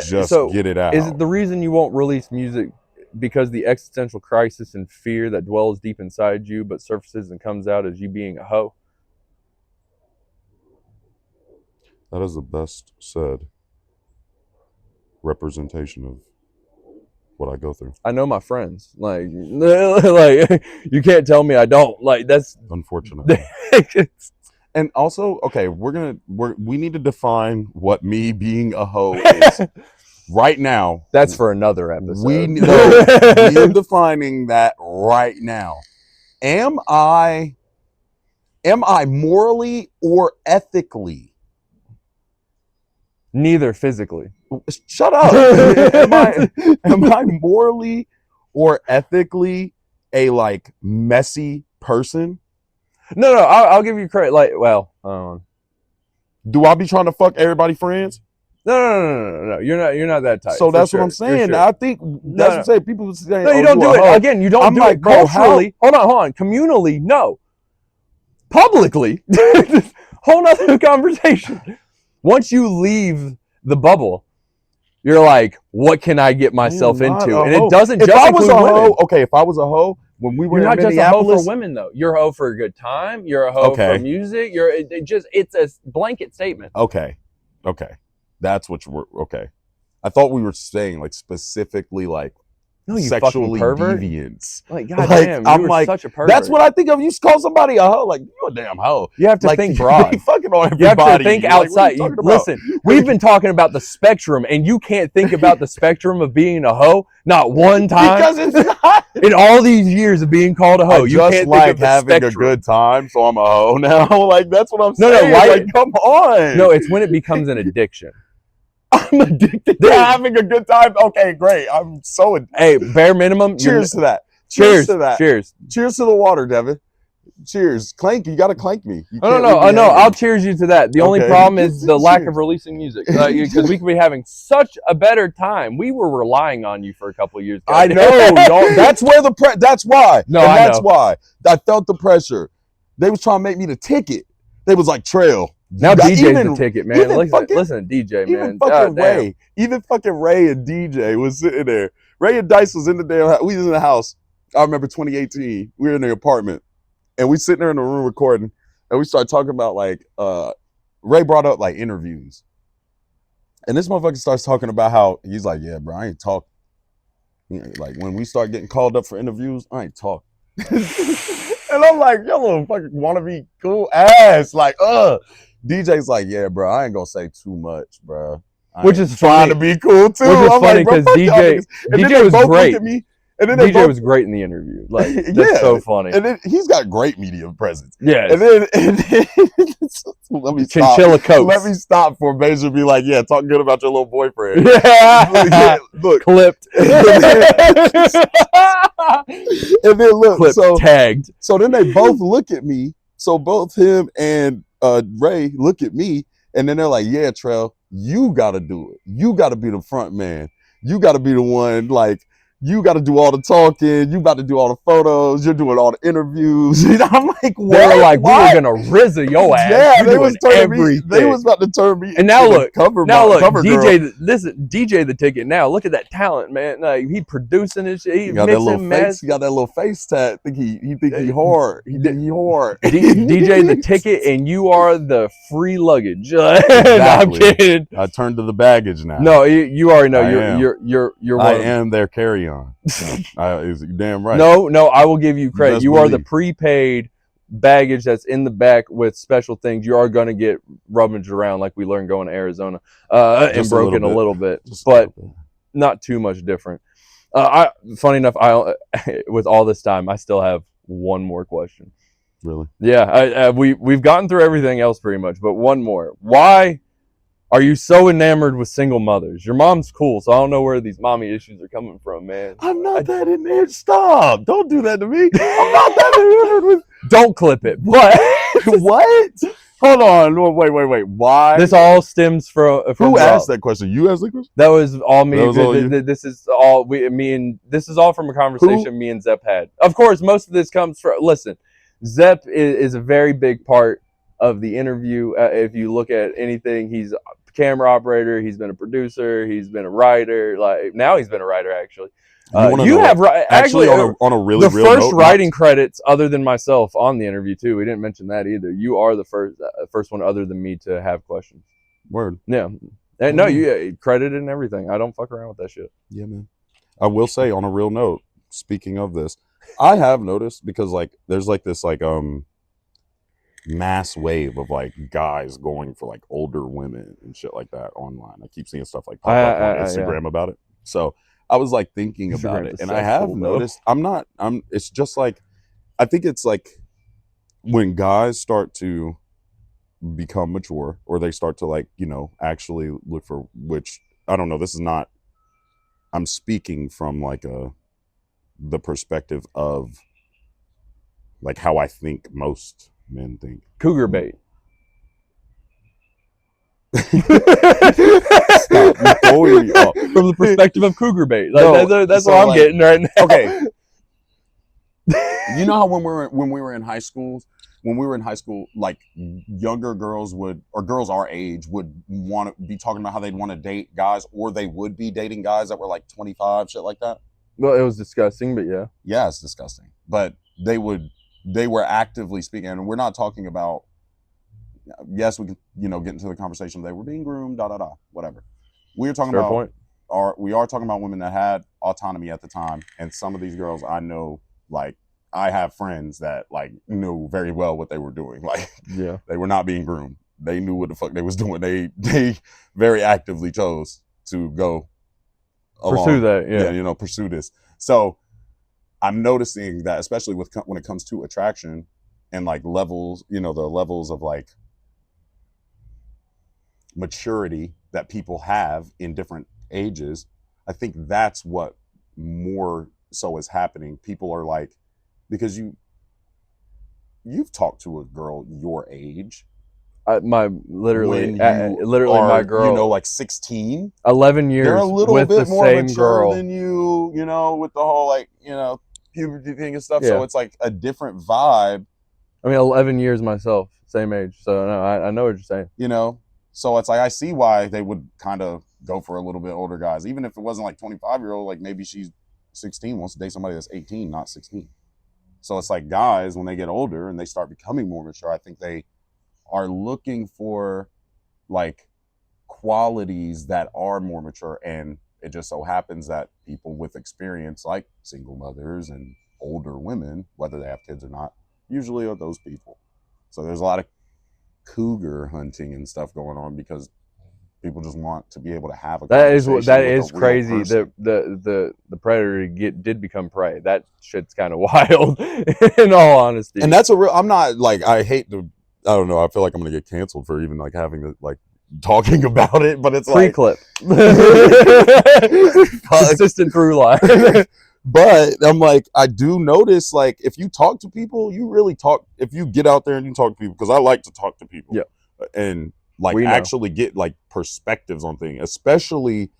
just get it out. Is it the reason you won't release music because the existential crisis and fear that dwells deep inside you, but surfaces and comes out as you being a hoe? That is the best said representation of what I go through. I know my friends. Like you can't tell me I don't. Like that's unfortunate. And also, okay, we need to define what me being a hoe is. Right now, That's for another episode. we are defining that right now. Am I morally or ethically? Neither physically. Shut up. am I morally or ethically a like messy person? No, I'll give you credit. Like, well, Do I be trying to fuck everybody friends? no. You're not that type. So that's sure, what I'm saying. sure. I think that's what I'm saying. People say, No, you don't do it. Again, you don't I'm do like, it bro, culturally. Hold on. Communally, no. Publicly, whole nother conversation. Once you leave the bubble, you're like, what can I get myself into? And it doesn't just include women. Okay, if I was a hoe, when we were You're in not just a hoe Minneapolis, for women, though. You're a hoe for a good time. You're a hoe for music. It's a blanket statement. Okay. That's what we're, okay. I thought we were saying like specifically like No, you sexually fucking pervert. deviants. Like, goddamn, I'm you were like, such a pervert. that's what I think of. You call somebody a hoe, like, you a damn hoe. You have to like, think broad. You fucking on everybody. You have to think Like, what are outside. you talking about? Listen, we've been talking about the spectrum, and you can't think about the spectrum of being a hoe not one time. Because it's not. In all these years of being called a hoe, I you just can't like think of the having spectrum. a good time, so I'm a hoe now. Like, that's what I'm No, saying. why? Like, come on. No, it's when it becomes an addiction. I'm addicted to having a good time. Okay, great. I'm so addicted. Hey, bare minimum. Cheers to that. Cheers to that. Cheers. Cheers to the water, Devin. Cheers. Clank, you got to clank me. No. I'll cheers you to that. The only problem is the lack of releasing music. Because we could be having such a better time. We were relying on you for a couple of years. I know. That's where that's why. No, and I that's know. why. I felt the pressure. They was trying to make me the ticket. They was like, Atreyl. Now DJ's the ticket, man. Listen to DJ, man. Even fucking Ray and DJ was sitting there. Ray and Dice was in the damn house. We was in the house. I remember 2018. We were in the apartment. And we sitting there in the room recording. And we started talking about like, Ray brought up like interviews. And this motherfucker starts talking about how, he's like, yeah, bro, I ain't talk. Like when we start getting called up for interviews, I ain't talk. And I'm like, yo, little fucking wannabe cool ass. Like, DJ's like, yeah, bro, I ain't gonna say too much, bro. Which is trying to be cool too. Which is funny because DJ was great. And then DJ was great in the interview. Like, that's so funny. And then he's got great media presence. Yeah. And then let me stop. Chinchilla coats. Let me stop for Major to be like, yeah, talk good about your little boyfriend. Yeah. Look. Clipped. And then look. Clipped, so tagged. So then they both look at me. So both him and Ray look at me. And then they're like, yeah, Atreyl, you got to do it. You got to be the front man. You got to be the one, like, you got to do all the talking. You about to do all the photos. You're doing all the interviews. And I'm like, what? They were like, we were going to RZA your ass. Yeah, they was everything. They was about to turn me. And now look, cover DJ, DJ the ticket. Now look at that talent, man. Like, he producing his shit. He got that little face. He got that little face tat. He think he hard. He think he hard. DJ the ticket, and you are the free luggage. Exactly. No, I'm kidding. I turned to the baggage now. No, you already know. You're. I am their carry-on. Damn right. No, I will give you credit. You are the prepaid baggage that's in the back with special things. You are going to get rummaged around like we learned going to Arizona and broken a little bit, but not too much different. Funny enough, with all this time, I still have one more question. Really? Yeah, we've gotten through everything else pretty much, but one more. Why are you so enamored with single mothers? Your mom's cool, so I don't know where these mommy issues are coming from, man. I'm not that in there. Stop. Don't do that to me. I'm not that enamored with. Don't clip it. What? What? Hold on. Wait. Why? This all stems from who asked that question? You asked that question? That was all me. This is all this is all from a conversation me and Zepp had. Of course, most of this comes from. Listen, Zepp is a very big part of the interview. If you look at anything, he's a camera operator. He's been a producer. He's been a writer. Like now, he's been a writer actually. You have actually on a really the first writing credits other than myself on the interview too. We didn't mention that either. You are the first one other than me to have questions. Word. Yeah. And no, you credited and everything. I don't fuck around with that shit. Yeah, man. I will say on a real note, speaking of this, I have noticed because like there's like this like mass wave of like guys going for like older women and shit like that online. I keep seeing stuff like pop up on Instagram about it. So I was like thinking about it, and I have noticed it's just like, I think it's like when guys start to become mature, or they start to like, you know, actually look for, which I don't know, this is not, I'm speaking from like the perspective of like how I think most men think. Cougar bait. Stop, you're throwing me off. From the perspective of cougar bait. Like, No, that's so what I'm like, getting right now. Okay. You know how when we were in high school, like younger girls would, or girls our age would want to be talking about how they'd want to date guys, or they would be dating guys that were like 25, shit like that. Well, it was disgusting, but yeah. Yeah, it's disgusting. But they were actively speaking, and we're not talking about, yes, we can, you know, get into the conversation, they were being groomed, whatever. We are talking about, we are talking about women that had autonomy at the time, and some of these girls I know, like, I have friends that like knew very well what they were doing. Like, yeah, they were not being groomed. They knew what the fuck they was doing. They very actively chose to go pursue that. Yeah, you know, pursue this. So I'm noticing that, especially when it comes to attraction and like levels, you know, the levels of like maturity that people have in different ages. I think that's what more so is happening. People are like, because you've talked to a girl your age. Literally are, my girl, you know, like 16, 11 years. They're a little with bit the more same mature girl than you know, with the whole like, you know, puberty thing and stuff. Yeah. So it's like a different vibe. I mean, 11 years myself, same age. So no, I know what you're saying. You know, so it's like, I see why they would kind of go for a little bit older guys, even if it wasn't like 25-year-old. Like maybe she's 16, wants to date somebody that's 18, not 16. So it's like guys, when they get older and they start becoming more mature, I think they are looking for like qualities that are more mature. And it just so happens that people with experience, like single mothers and older women, whether they have kids or not, usually are those people. So there's a lot of cougar hunting and stuff going on, because people just want to be able to have a conversation. That is crazy. The predator did become prey. That shit's kind of wild, in all honesty. And that's a real. I'm not like, I hate to. I don't know. I feel like I'm gonna get canceled for even like having the like talking about it, but it's like clip, consistent through line. But I'm like, I do notice, like, if you talk to people, you really talk. If you get out there and you talk to people, because I like to talk to people, yeah, and like actually get like perspectives on things, especially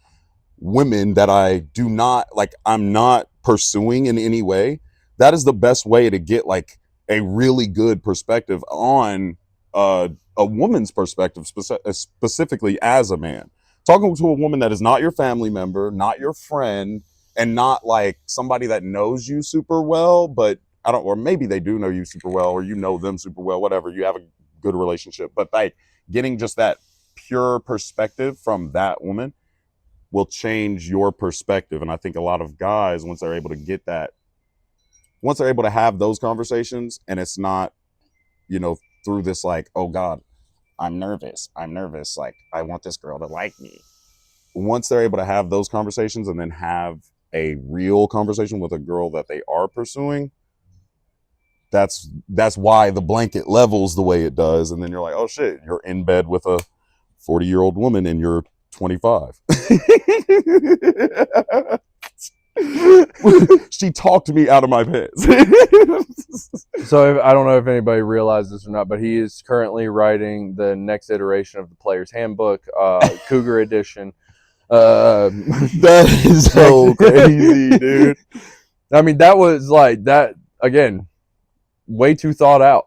women that I do not like, I'm not pursuing in any way. That is the best way to get like a really good perspective on a woman's perspective, specifically as a man. Talking to a woman that is not your family member, not your friend, and not like somebody that knows you super well, but I don't, or maybe they do know you super well, or you know them super well, whatever, you have a good relationship, but like getting just that pure perspective from that woman will change your perspective. And I think a lot of guys, once they're able to get that, once they're able to have those conversations, and it's not, you know, through this like, oh God, I'm nervous, like I want this girl to like me. Once they're able to have those conversations and then have a real conversation with a girl that they are pursuing, that's why the blanket levels the way it does. And then you're like, oh shit, you're in bed with a 40-year-old woman and you're 25. She talked me out of my pants. So I don't know if anybody realized this or not, but he is currently writing the next iteration of the Player's Handbook, Cougar Edition. That is so crazy, dude. I mean, that was like that again, way too thought out.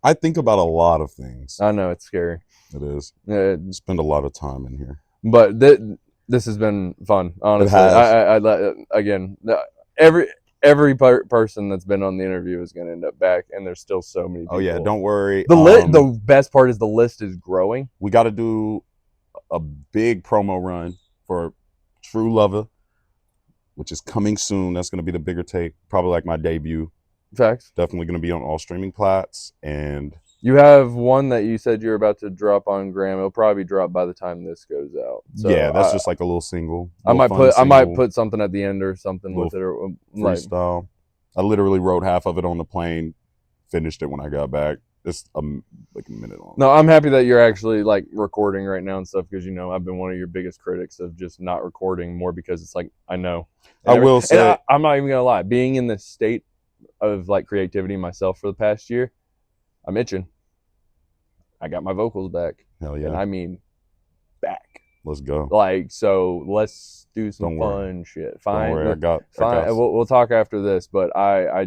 I think about a lot of things. I know, it's scary. It is. I spend a lot of time in here. But this has been fun, honestly. Again, every person that's been on the interview is going to end up back, and there's still so many people. Oh yeah, don't worry. The best part is the list is growing. We got to do a big promo run for True Lover, which is coming soon. That's going to be the bigger take, probably like my debut. Facts. Definitely going to be on all streaming plats. And you have one that you said you're about to drop on Gram. It'll probably drop by the time this goes out. So yeah, that's just like a little single. I might put something at the end or something with it, or freestyle. I literally wrote half of it on the plane, finished it when I got back. It's like a minute long. No, I'm happy that you're actually like recording right now and stuff, because I've been one of your biggest critics of just not recording more, because it's like I know. I will say, I'm not even gonna lie. Being in this state of like creativity myself for the past year, I'm itching. I got my vocals back. Hell yeah! And I mean, back. Let's go. Like, so let's do some fun shit. Fine. Don't worry, fine. We'll talk after this, but I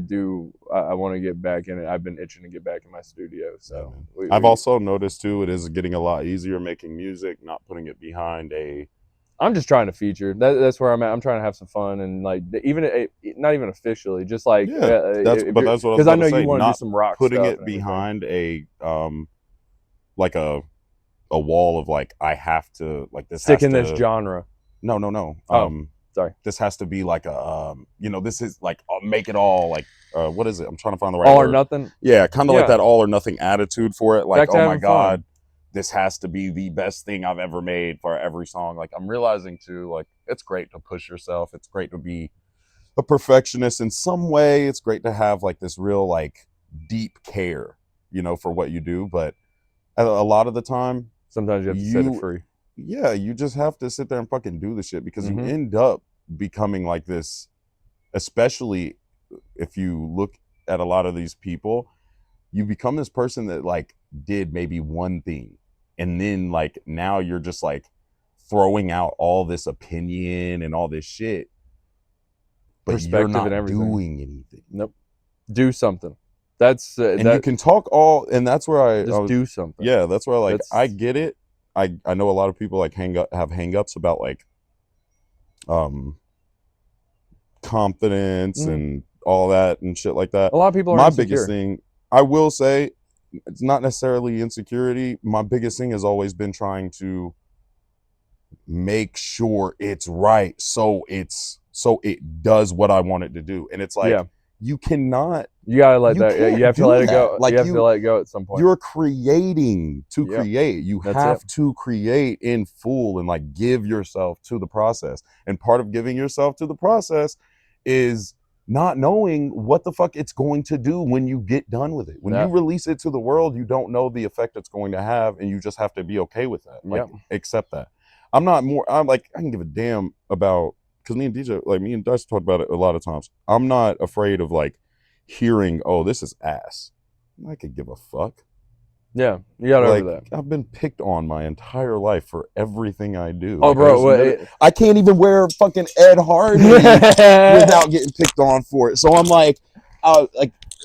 want to get back in it. I've been itching to get back in my studio. So I've also noticed too, it is getting a lot easier making music, not putting it behind a. I'm just trying to feature. That's where I'm at. I'm trying to have some fun, and like even not even officially, just like that's what I was because I know say, you want to do some rock putting stuff it behind a like a wall of like I have to like this stick in this genre. No. Sorry. This has to be like a this is like make it all like what is it? I'm trying to find the right all word. Or nothing. Yeah, kind of like that all or nothing attitude for it. Like, oh my God, fun. This has to be the best thing I've ever made for every song. Like I'm realizing too, like it's great to push yourself. It's great to be a perfectionist in some way. It's great to have like this real like deep care, for what you do. But a lot of the time, sometimes you have to set it free. Yeah, you just have to sit there and fucking do the shit, because you end up becoming like this, especially if you look at a lot of these people, you become this person that like did maybe one thing, and then like now you're just like throwing out all this opinion and all this shit, but perspective you're not and everything. Doing anything. Nope. Do something. That's and you can talk all, and that's where I do something. Yeah, that's where like I get it. I know a lot of people like have hang-ups about like confidence and all that and shit like that. A lot of people are my insecure. Biggest thing, I will say, it's not necessarily insecurity. My biggest thing has always been trying to make sure it's right, so it does what I want it to do. And it's like you cannot. You gotta let that. You have to let it go. Like you have to let it go at some point. You're creating to create. You have to create in full and like give yourself to the process. And part of giving yourself to the process is not knowing what the fuck it's going to do when you get done with it. When you release it to the world, you don't know the effect it's going to have, and you just have to be okay with that. Like accept that. I'm like, I can give a damn about, because me and Dutch talked about it a lot of times. I'm not afraid of like hearing, oh, this is ass. I could give a fuck. Yeah, you got over that. I've been picked on my entire life for everything I do. Oh, bro, I can't even wear fucking Ed Hardy without getting picked on for it. So I'm like,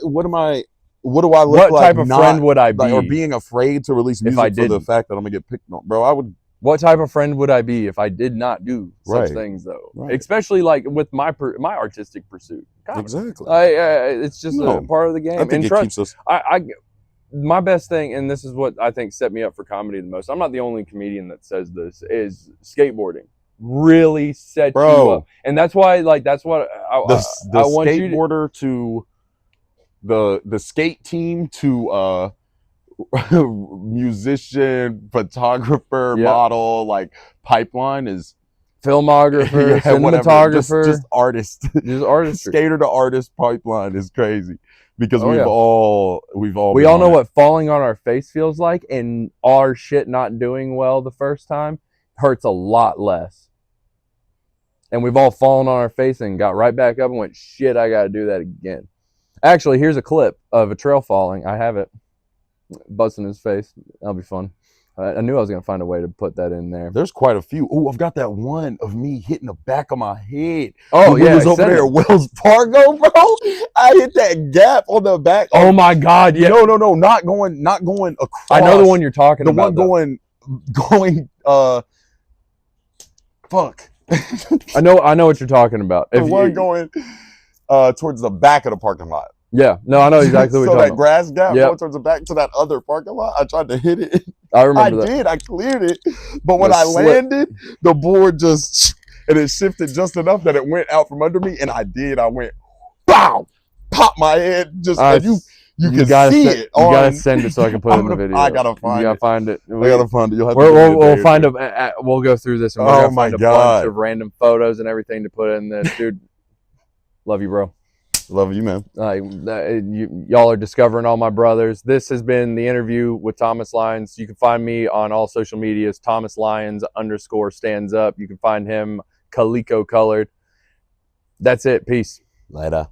what do I look like? What type of friend would I be? Or being afraid to release music for the fact that I'm gonna get picked on, bro. What type of friend would I be if I did not do such things, though? Right. Especially like with my artistic pursuit. Exactly. It's just a part of the game. I think it keeps us. My best thing, and this is what I think set me up for comedy the most. I'm not the only comedian that says this. Is skateboarding really set you up, and that's why, like, that's what I want skateboarder you to the skate team to musician, photographer, model, like pipeline is filmographer, cinematographer, just artist, skater to artist pipeline is crazy, because we all know what falling on our face feels like, and our shit not doing well the first time hurts a lot less. And we've all fallen on our face and got right back up and went, shit, I gotta do that again. Actually, here's a clip of Atreyl falling. I have it. Busting his face. That'll be fun. I knew I was going to find a way to put that in there. There's quite a few. Oh, I've got that one of me hitting the back of my head. Oh, yeah. It was over there at Wells Fargo, bro. I hit that gap on the back. Oh, my God. Yeah. No. Not going across. I know the one you're talking about. The one going, fuck. I know what you're talking about. The one going towards the back of the parking lot. Yeah, no, I know exactly what you're talking about. So that grass gap going towards the back to that other parking lot, I tried to hit it. I remember that. I cleared it. But when I landed, the board and it shifted just enough that it went out from under me, and I went, BOW! pop my head just I- and you can gotta see send, it. You gotta on- send it so I can put it in the video. I gotta find You gotta it. find it. I gotta find it. You'll have to We'll, give me a we'll, day we'll or find two. we'll go through this and we're Oh gonna my find a God. bunch of random photos and everything to put in this, dude. Love you, bro. Love you, man. Y'all are discovering all my brothers. This has been the interview with Thomas Lyons. You can find me on all social medias. Thomas Lyons _ stands up. You can find him Calico colored. That's it. Peace. Later.